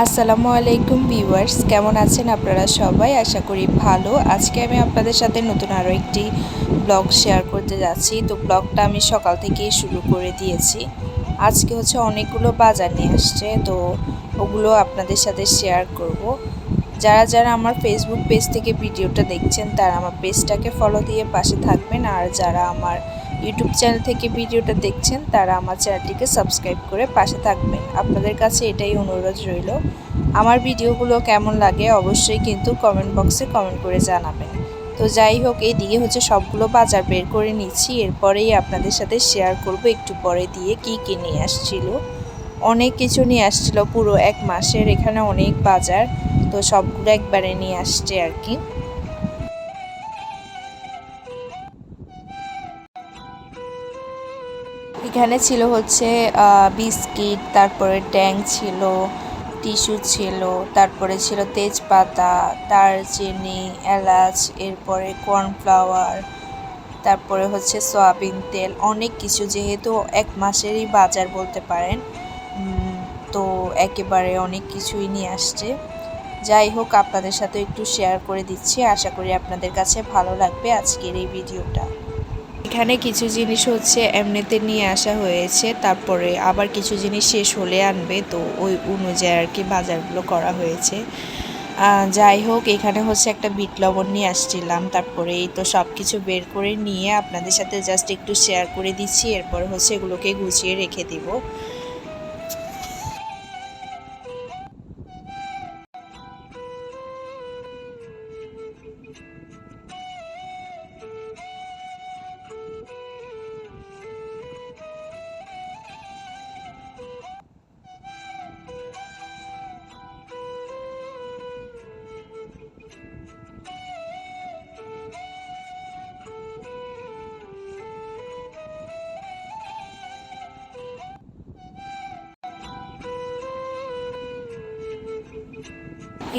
আসসালামু আলাইকুম ভিউয়ার্স, কেমন আছেন আপনারা সবাই? আশা করি ভালো। আজকে আমি আপনাদের সাথে নতুন আরও একটি ব্লগ শেয়ার করতে যাচ্ছি। তো ব্লগটা আমি সকাল থেকেই শুরু করে দিয়েছি। আজকে হচ্ছে অনেকগুলো বাজার নিয়ে আসছে, তো ওগুলো আপনাদের সাথে শেয়ার করব। যারা যারা আমার ফেসবুক পেজ থেকে ভিডিওটা দেখছেন তারা আমার পেজটাকে ফলো দিয়ে পাশে থাকবেন, আর যারা আমার ইউটিউব চ্যানেল থেকে ভিডিওটা দেখছেন তারা আমার চ্যানেলটিকে সাবস্ক্রাইব করে পাশে থাকবেন। আপনাদের কাছে এটাই অনুরোধ রইল। আমার ভিডিওগুলো কেমন লাগে অবশ্যই কিন্তু কমেন্ট বক্সে কমেন্ট করে জানাবেন। তো যাই হোক, এইদিকে হচ্ছে সবগুলো বাজার বের করে নিচ্ছি, এরপরেই আপনাদের সাথে শেয়ার করব একটু পরে দিয়ে কি নিয়ে আসছিল। অনেক কিছু নিয়ে আসছিল, পুরো এক মাসের এখানে অনেক বাজার, তো সবগুলো একবারে নিয়ে আসছে আর কি। এখানে ছিল হচ্ছে বিস্কিট, তারপরে ট্যাং ছিল, টিস্যু ছিল, তারপরে ছিল তেজপাতা, দারচিনি, এলাচ, এরপরে কর্নফ্লাওয়ার, তারপরে হচ্ছে সয়াবিন তেল, অনেক কিছু, যেহেতু এক মাসেরই বাজার বলতে পারেন। তো একেবারে অনেক কিছুই নিয়ে আসছে। যাই হোক, আপনাদের সাথে একটু শেয়ার করে দিচ্ছি, আশা করি আপনাদের কাছে ভালো লাগবে আজকের এই ভিডিওটা। এখানে কিছু জিনিস হচ্ছে এমনিতে নিয়ে আসা হয়েছে, তারপরে আবার কিছু জিনিস শেষ হলে আনবে, তো ওই অনুযায়ী আর কি বাজারগুলো করা হয়েছে। যাই হোক, এখানে হচ্ছে একটা বিট লবণ নিয়ে আসছিলাম, তারপরে এই তো সব কিছু বের করে নিয়ে আপনাদের সাথে জাস্ট একটু শেয়ার করে দিচ্ছি, এরপর হচ্ছে এগুলোকে গুছিয়ে রেখে দিব।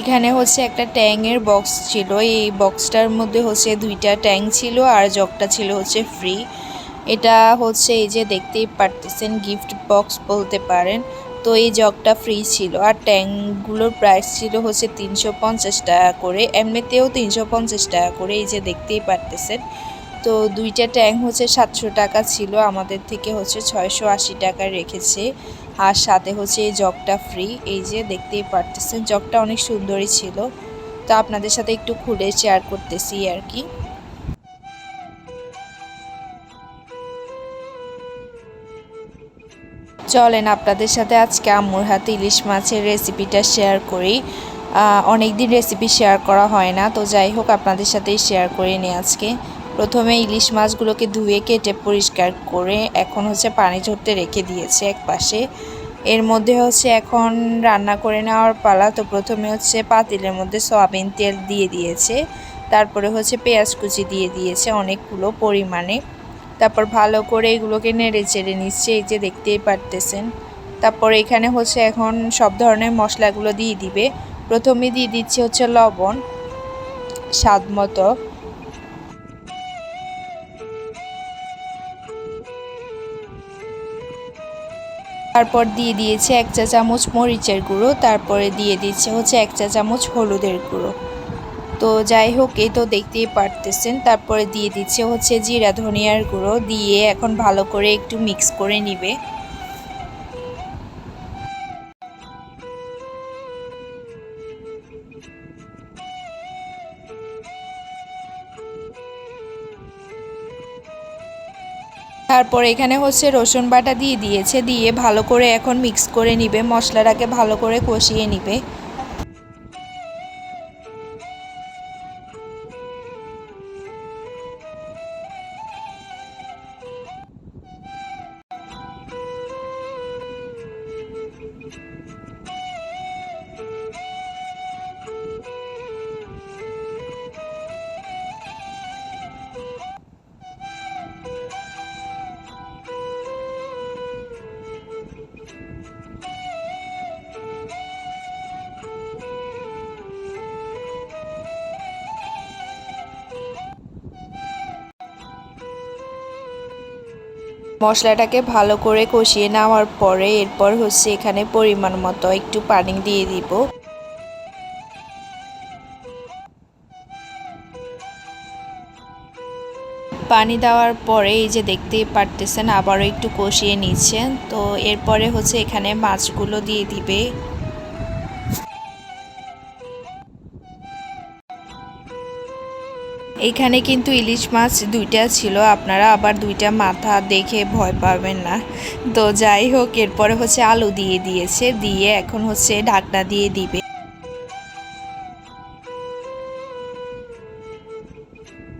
এখানে হচ্ছে একটা ট্যাংয়ের বক্স ছিল, এই বক্সটার মধ্যে হচ্ছে 2টা ট্যাং ছিল আর জগটা ছিল হচ্ছে ফ্রি। এটা হচ্ছে এই যে দেখতেই পারতেছেন গিফট বক্স বলতে পারেন। তো এই জগটা ফ্রি ছিল, আর ট্যাংগুলোর প্রাইস ছিল হচ্ছে 350 টাকা করে, এমনিতেও 350 টাকা করে, এই যে দেখতেই পারতেছেন। তো 2টা ট্যাং হচ্ছে 700 টাকা ছিল, আমাদের থেকে হচ্ছে 680 টাকা রেখেছে। আর সাথে হচ্ছে এই জগটা ফ্রি, এই যে দেখতেই পারতেছেন জগটা অনেক সুন্দরই ছিল। তো আপনাদের সাথে একটু খুলে শেয়ার করতেছি আর কি। চলেন আপনাদের সাথে আজকে আম্মুর হাতে ইলিশ মাছের রেসিপিটা শেয়ার করি। অনেক দিন রেসিপি শেয়ার করা হয় না, তো যাই হোক আপনাদের সাথেই শেয়ার করে নিই আজকে। প্রথমে ইলিশ মাছগুলোকে ধুয়ে কেটে পরিষ্কার করে এখন হচ্ছে পানি ঝরতে রেখে দিয়েছে এক পাশে। এর মধ্যে হচ্ছে এখন রান্না করে নেওয়ার পালা। তো প্রথমে হচ্ছে পাতিলের মধ্যে সয়াবিন তেল দিয়ে দিয়েছে, তারপরে হচ্ছে পেঁয়াজ কুচি দিয়ে দিয়েছে অনেকগুলো পরিমাণে, তারপর ভালো করে এগুলোকে নেড়ে চেড়ে নিচ্ছে, এই যে দেখতেই পারতেছেন। তারপর এখানে হচ্ছে এখন সব ধরনের মশলাগুলো দিয়ে দিবে। প্রথমে দিয়ে দিচ্ছে হচ্ছে লবণ স্বাদ মতো, তারপর দিয়ে দিয়েছে 1 চা চামচ মরিচের গুঁড়ো, তারপরে দিয়ে দিচ্ছে হচ্ছে 1 চা চামচ হলুদের গুঁড়ো। তো যাই হোক, এই তো দেখতেই পারতেছেন। তারপরে দিয়ে দিচ্ছে হচ্ছে জিরা ধনিয়ার গুঁড়ো, দিয়ে এখন ভালো করে একটু মিক্স করে নিবে। তারপর এখানে হচ্ছে রসুন বাটা দিয়ে দিয়েছে, দিয়ে ভালো করে এখন মিক্স করে নিবে, মশলাটাকে ভালো করে কষিয়ে নিবে। মশলাটাকে ভালো করে কষিয়ে নেওয়ার পরে এরপর হচ্ছে এখানে পরিমাণ মতো একটু পানি দিয়ে দিব। পানি দেওয়ার পরে এই যে দেখতেই পারতেছেন আবারও একটু কষিয়ে নিচ্ছেন। তো এরপরে হচ্ছে এখানে মাছগুলো দিয়ে দিবে। এইখানে কিন্তু ইলিশ মাছ দুইটা ছিল, আপনারা আবার দুইটা মাথা দেখে ভয় পাবেন না। তো যাই হোক, এরপরে হচ্ছে আলু দিয়ে দিয়েছে, দিয়ে এখন হচ্ছে ঢাকনা দিয়ে দিবে।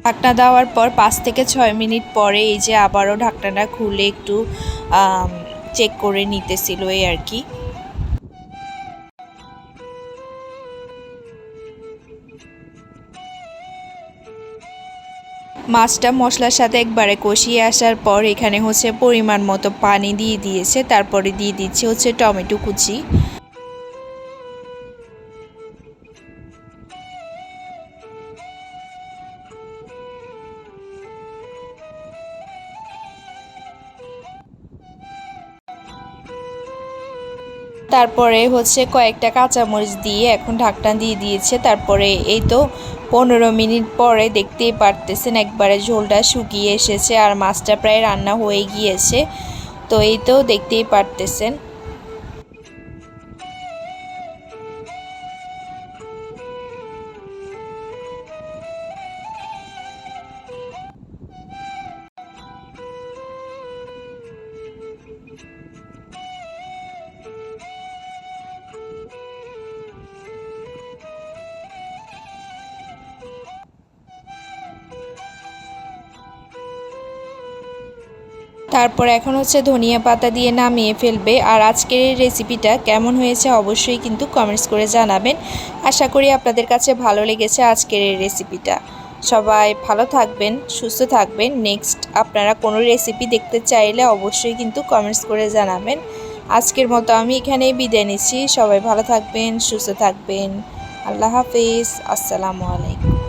ঢাকনা দেওয়ার পর 5 থেকে 6 মিনিট পরে এই যে আবারও ঢাকনাটা খুলে একটু চেক করে নিতেছিল এই আর কি। মাছটা মশলার সাথে একবারে কষিয়ে আসার পর এখানে হচ্ছে পরিমাণ মতো পানি দিয়ে দিয়েছে, তারপরে দিয়ে দিচ্ছে হচ্ছে টমেটো কুচি। তারপরে হচ্ছে কয়েকটা কাঁচামরিচ দিয়ে এখন ঢাকনা দিয়ে দিয়েছে। তারপরে এই তো 15 মিনিট পরে দেখতেই পারতেছেন একবারে ঝোলটা শুকিয়ে এসেছে আর মাছটা প্রায় রান্না হয়ে গিয়েছে। তো এই তো দেখতেই পারতেছেন। তারপর এখন হচ্ছে ধনিয়া পাতা দিয়ে নামিয়ে ফেলবে। আর আজকের এই রেসিপিটা কেমন হয়েছে অবশ্যই কিন্তু কমেন্টস করে জানাবেন। আশা করি আপনাদের কাছে ভালো লেগেছে আজকের এই রেসিপিটা। সবাই ভালো থাকবেন, সুস্থ থাকবেন। নেক্সট আপনারা কোনো রেসিপি দেখতে চাইলে অবশ্যই কিন্তু কমেন্টস করে জানাবেন। আজকের মতো আমি এখানেই বিদায় নিচ্ছি। সবাই ভালো থাকবেন, সুস্থ থাকবেন। আল্লাহ হাফিজ, আসসালামু আলাইকুম।